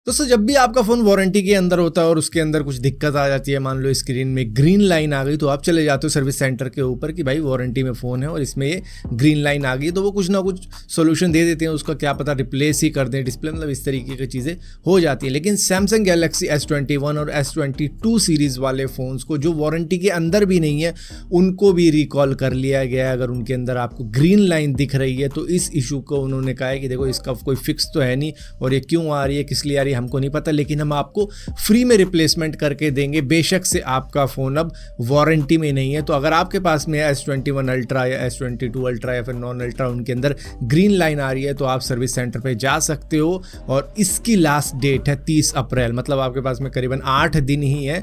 दोस्तों जब भी आपका फ़ोन वारंटी के अंदर होता है और उसके अंदर कुछ दिक्कत आ जाती है, मान लो स्क्रीन में ग्रीन लाइन आ गई, तो आप चले जाते हो सर्विस सेंटर के ऊपर कि भाई वारंटी में फ़ोन है और इसमें ये ग्रीन लाइन आ गई, तो वो कुछ ना कुछ सोल्यूशन दे देते हैं, उसका क्या पता रिप्लेस ही कर दें डिस्प्ले, मतलब इस तरीके की चीज़ें हो जाती है। लेकिन सैमसंग गैलेक्सी S21 और S22 सीरीज़ वाले फ़ोन्स को जो वारंटी के अंदर भी नहीं है उनको भी रिकॉल कर लिया गया है। अगर उनके अंदर आपको ग्रीन लाइन दिख रही है तो इस इशू को उन्होंने कहा है कि देखो इसका कोई फिक्स तो है नहीं और ये क्यों आ रही है, किस लिए आ रही है हमको नहीं पता, लेकिन हम आपको फ्री में रिप्लेसमेंट करके देंगे। बेशक से आपका फ़ोन अब वारंटी में नहीं है, तो अगर आपके पास में S21 अल्ट्रा या S22 अल्ट्रा या फिर नॉन अल्ट्रा उनके अंदर ग्रीन लाइन आ रही है तो आप सर्विस सेंटर पे जा सकते हो। और इसकी लास्ट डेट है 30 अप्रैल, मतलब आपके पास में करीबन 8 दिन ही है।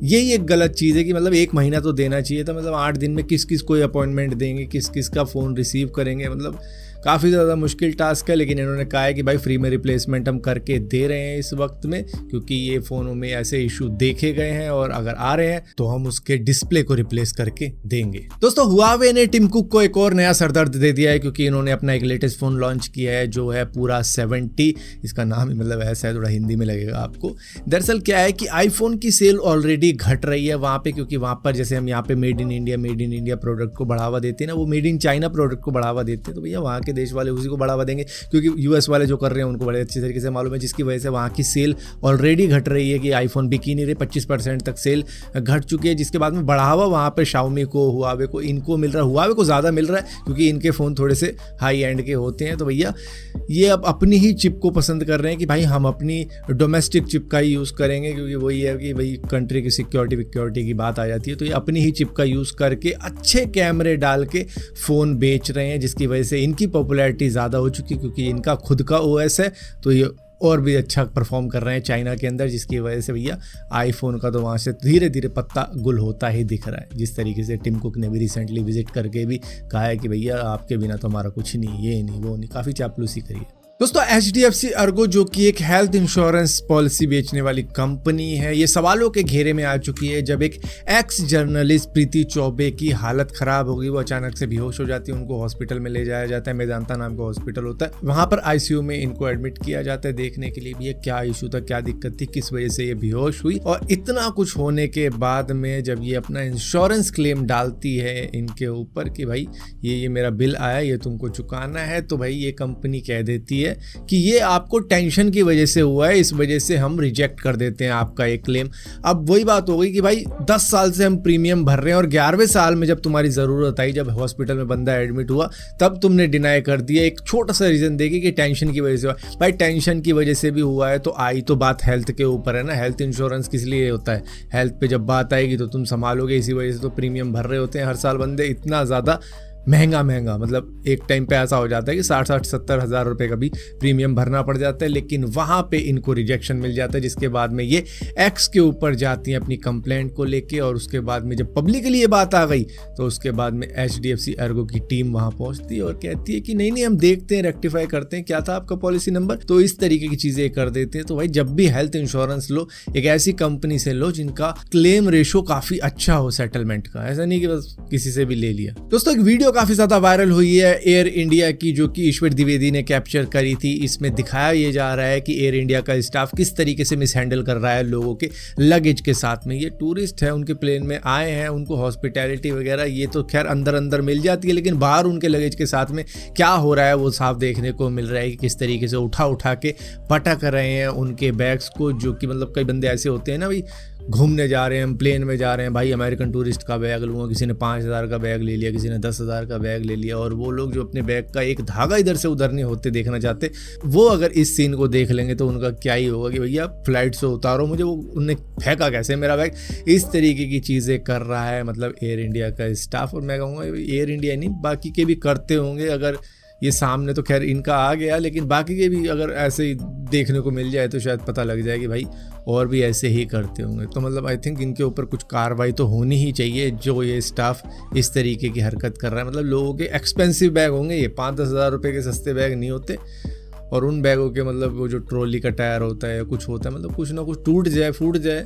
यही एक गलत चीज़ है कि मतलब 1 महीना तो देना चाहिए था, मतलब 8 दिन में किस किस को अपॉइंटमेंट देंगे, किस किस का फ़ोन रिसीव करेंगे, मतलब काफ़ी ज़्यादा मुश्किल टास्क है। लेकिन इन्होंने कहा है कि भाई फ्री में रिप्लेसमेंट हम करके दे रहे हैं इस वक्त में, क्योंकि ये फ़ोनों में ऐसे इशू देखे गए हैं और अगर आ रहे हैं तो हम उसके डिस्प्ले को रिप्लेस करके देंगे। दोस्तों हुआवे ने टिम कुक को एक और नया सरदर्द दे दिया है, क्योंकि इन्होंने अपना एक लेटेस्ट फ़ोन लॉन्च किया है जो है पूरा 70। इसका नाम ही मतलब ऐसा है, थोड़ा हिंदी में लगेगा आपको। दरअसल क्या है कि आईफोन की सेल ऑलरेडी घट रही है वहाँ पे, क्योंकि वहाँ पर जैसे हम यहाँ पे मेड इन इंडिया प्रोडक्ट को बढ़ावा देते हैं ना, वो मेड इन चाइना प्रोडक्ट को बढ़ावा देते हैं, तो भैया वहाँ के देश वाले उसी को बढ़ावा देंगे, क्योंकि यूएस वाले जो कर रहे हैं उनको बड़े अच्छी तरीके से मालूम है, जिसकी वजह से वहाँ की सेल ऑलरेडी घट रही है कि आईफोन बिक ही नहीं रहे। 25% तक सेल घट चुकी है, जिसके बाद में बढ़ावा वहाँ पे शाओमी को, हुआवे को, इनको मिल रहा है। हुआवे को ज़्यादा मिल रहा है क्योंकि इनके फ़ोन थोड़े से हाई एंड के होते हैं। तो भैया ये अब अपनी ही चिप को पसंद कर रहे हैं कि भाई हम अपनी डोमेस्टिक चिप का ही यूज़ करेंगे, क्योंकि वही है कि भाई कंट्री की सिक्योरिटी की बात आ जाती है, तो ये अपनी ही चिप का यूज़ करके अच्छे कैमरे डाल के फ़ोन बेच रहे हैं, जिसकी वजह से इनकी पॉपुलैरिटी ज़्यादा हो चुकी, क्योंकि इनका खुद का OS है, तो ये और भी अच्छा परफॉर्म कर रहे हैं चाइना के अंदर, जिसकी वजह से भैया आईफोन का तो वहाँ से धीरे धीरे पत्ता गुल होता ही दिख रहा है। जिस तरीके से टिम कुक ने भी रिसेंटली विजिट करके भी कहा है कि भैया आपके बिना तो हमारा कुछ नहीं, ये नहीं वो नहीं, काफ़ी चापलूसी करी है। दोस्तों HDFC अर्गो जो कि एक हेल्थ इंश्योरेंस पॉलिसी बेचने वाली कंपनी है, ये सवालों के घेरे में आ चुकी है जब एक एक्स जर्नलिस्ट प्रीति चौबे की हालत खराब हो गई। वो अचानक से बेहोश हो जाती है, उनको हॉस्पिटल में ले जाया जाता है, मेदांता नाम का हॉस्पिटल होता है, वहां पर ICU में इनको एडमिट किया जाता है देखने के लिए भी ये क्या इशू था, क्या दिक्कत थी, किस वजह से ये बेहोश हुई। और इतना कुछ होने के बाद में जब ये अपना इंश्योरेंस क्लेम डालती है इनके ऊपर कि भाई ये मेरा बिल आया, ये तुमको चुकाना है, तो भाई ये कंपनी कह देती है कि ये आपको टेंशन की वजह से हुआ है, इस वजह से हम रिजेक्ट कर देते हैं आपका एक क्लेम। अब वही बात हो गई कि भाई 10 साल से हम प्रीमियम भर रहे हैं और 11वें साल में जब तुम्हारी ज़रूरत आई, जब हॉस्पिटल में बंदा एडमिट हुआ, तब तुमने डिनाई कर दिया एक छोटा सा रीज़न देके कि टेंशन की वजह से हुआ। भाई टेंशन की वजह से भी हुआ है तो आई तो बात हेल्थ के ऊपर है ना, हेल्थ इंश्योरेंस किस लिए होता है, हेल्थ पे जब बात आएगी तो तुम संभालोगे, इसी वजह से तो प्रीमियम भर रहे होते हैं हर साल बंदे, इतना ज़्यादा महंगा, मतलब एक टाइम पे ऐसा हो जाता है कि 60-70 हज़ार रुपये का भी प्रीमियम भरना पड़ जाता है। लेकिन वहाँ पे इनको रिजेक्शन मिल जाता है, जिसके बाद में ये एक्स के ऊपर जाती हैं अपनी कंप्लेंट को लेके। और उसके बाद में जब पब्लिकली ये बात आ गई तो उसके बाद में HDFC अर्गो की टीम वहाँ पहुँचती है और कहती है कि नहीं हम देखते हैं, रेक्टिफाई करते हैं, क्या था आपका पॉलिसी नंबर, तो इस तरीके की चीज़ें कर देते हैं। तो भाई जब भी हेल्थ इंश्योरेंस लो, एक ऐसी कंपनी से लो जिनका क्लेम रेशो काफ़ी अच्छा हो सेटलमेंट का, ऐसा नहीं कि बस किसी से भी ले लिया। दोस्तों एक वीडियो काफी ज्यादा वायरल हुई है एयर इंडिया की, जो कि ईश्वर द्विवेदी ने कैप्चर करी थी। इसमें दिखाया ये जा रहा है कि एयर इंडिया का स्टाफ किस तरीके से मिसहैंडल कर रहा है लोगों के लगेज के साथ में। ये टूरिस्ट है, उनके प्लेन में आए हैं, उनको हॉस्पिटैलिटी वगैरह ये तो खैर अंदर मिल जाती है, लेकिन बाहर उनके लगेज के साथ में क्या हो रहा है वो साफ देखने को मिल रहा है कि किस तरीके से उठा के पटक रहे हैं उनके बैग्स को। जो कि मतलब कई बंदे ऐसे होते हैं ना, भाई घूमने जा रहे हैं, प्लेन में जा रहे हैं, भाई अमेरिकन टूरिस्ट का बैग लूँगा, किसी ने 5,000 का बैग ले लिया, किसी ने 10,000 का बैग ले लिया, और वो लोग जो अपने बैग का एक धागा इधर से उधर नहीं होते देखना चाहते, वो अगर इस सीन को देख लेंगे तो उनका क्या ही होगा कि भैया फ्लाइट से उतारो मुझे, वो उनने फेंका कैसे मेरा बैग, इस तरीके की चीज़ें कर रहा है मतलब एयर इंडिया का स्टाफ। और मैं कहूँगा एयर इंडिया नहीं, बाकी के भी करते होंगे। अगर ये सामने तो खैर इनका आ गया, लेकिन बाकी के भी अगर ऐसे ही देखने को मिल जाए तो शायद पता लग जाए कि भाई और भी ऐसे ही करते होंगे। तो मतलब आई थिंक इनके ऊपर कुछ कार्रवाई तो होनी ही चाहिए, जो ये स्टाफ इस तरीके की हरकत कर रहा है। मतलब लोगों के एक्सपेंसिव बैग होंगे ये, 5-10 हज़ार रुपये के सस्ते बैग नहीं होते, और उन बैगों के मतलब वो जो ट्रॉली का टायर होता है या कुछ होता है, मतलब कुछ ना कुछ टूट जाए फूट जाए,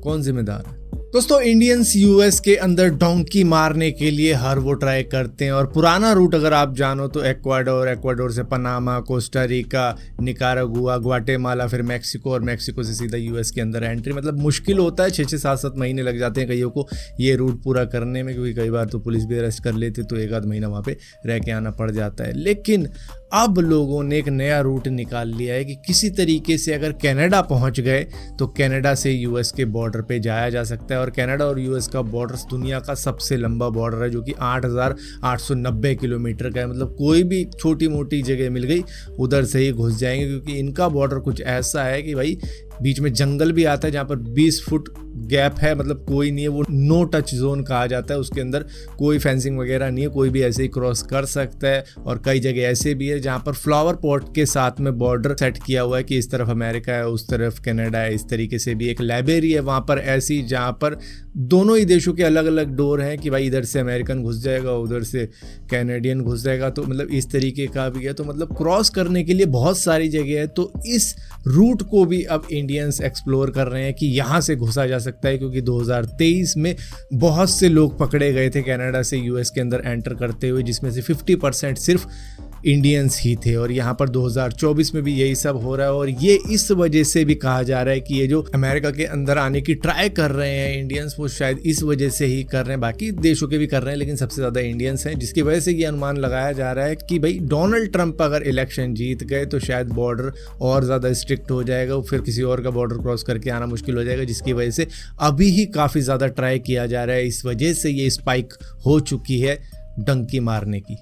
कौन जिम्मेदार है। दोस्तों इंडियंस यूएस के अंदर डोंकी मारने के लिए हर वो ट्राई करते हैं, और पुराना रूट अगर आप जानो तो एक्वाडोर से Panama, Costa Rica, Nicaragua, Guatemala, फिर मैक्सिको, और मैक्सिको से सीधा यूएस के अंदर एंट्री। मतलब मुश्किल होता है, 6-6, 7-7 महीने लग जाते हैं कईयों को ये रूट पूरा करने में, क्योंकि कई बार तो पुलिस भी अरेस्ट कर लेती है, तो 1 आध महीना वहाँ पे रह के आना पड़ जाता है। लेकिन अब लोगों ने एक नया रूट निकाल लिया है कि किसी तरीके से अगर कनाडा पहुंच गए तो कनाडा से यूएस के बॉर्डर पे जाया जा सकता है। और कनाडा और यूएस का बॉर्डर दुनिया का सबसे लंबा बॉर्डर है, जो कि 8,890 किलोमीटर का है। मतलब कोई भी छोटी मोटी जगह मिल गई उधर से ही घुस जाएंगे, क्योंकि इनका बॉर्डर कुछ ऐसा है कि भाई बीच में जंगल भी आता है जहाँ पर 20 फुट गैप है, मतलब कोई नहीं है, वो नो टच जोन कहा जाता है। उसके अंदर कोई फेंसिंग वगैरह नहीं है, कोई भी ऐसे ही क्रॉस कर सकता है। और कई जगह ऐसे भी है जहाँ पर फ्लावर पॉट के साथ में बॉर्डर सेट किया हुआ है कि इस तरफ अमेरिका है, उस तरफ कनाडा है। इस तरीके से भी एक लाइब्रेरी है वहाँ पर ऐसी, जहाँ पर दोनों ही देशों के अलग अलग डोर हैं कि भाई इधर से अमेरिकन घुस जाएगा, उधर से कैनेडियन घुस जाएगा। तो मतलब इस तरीके का भी है, तो मतलब क्रॉस करने के लिए बहुत सारी जगह है। तो इस रूट को भी अब इंडियंस एक्सप्लोर कर रहे हैं कि यहाँ से घुसा जा सकता है, क्योंकि 2023 में बहुत से लोग पकड़े गए थे कनाडा से यूएस के अंदर एंटर करते हुए, जिसमें से 50% सिर्फ इंडियंस ही थे। और यहाँ पर 2024 में भी यही सब हो रहा है, और ये इस वजह से भी कहा जा रहा है कि ये जो अमेरिका के अंदर आने की ट्राई कर रहे हैं इंडियंस, वो शायद इस वजह से ही कर रहे हैं। बाकी देशों के भी कर रहे हैं, लेकिन सबसे ज़्यादा इंडियंस हैं, जिसकी वजह से ये अनुमान लगाया जा रहा है कि भाई डोनाल्ड ट्रंप अगर इलेक्शन जीत गए तो शायद बॉर्डर और ज़्यादा स्ट्रिक्ट हो जाएगा, फिर किसी और का बॉर्डर क्रॉस करके आना मुश्किल हो जाएगा, जिसकी वजह से अभी ही काफ़ी ज़्यादा ट्राई किया जा रहा है। इस वजह से ये स्पाइक हो चुकी है डंकी मारने की।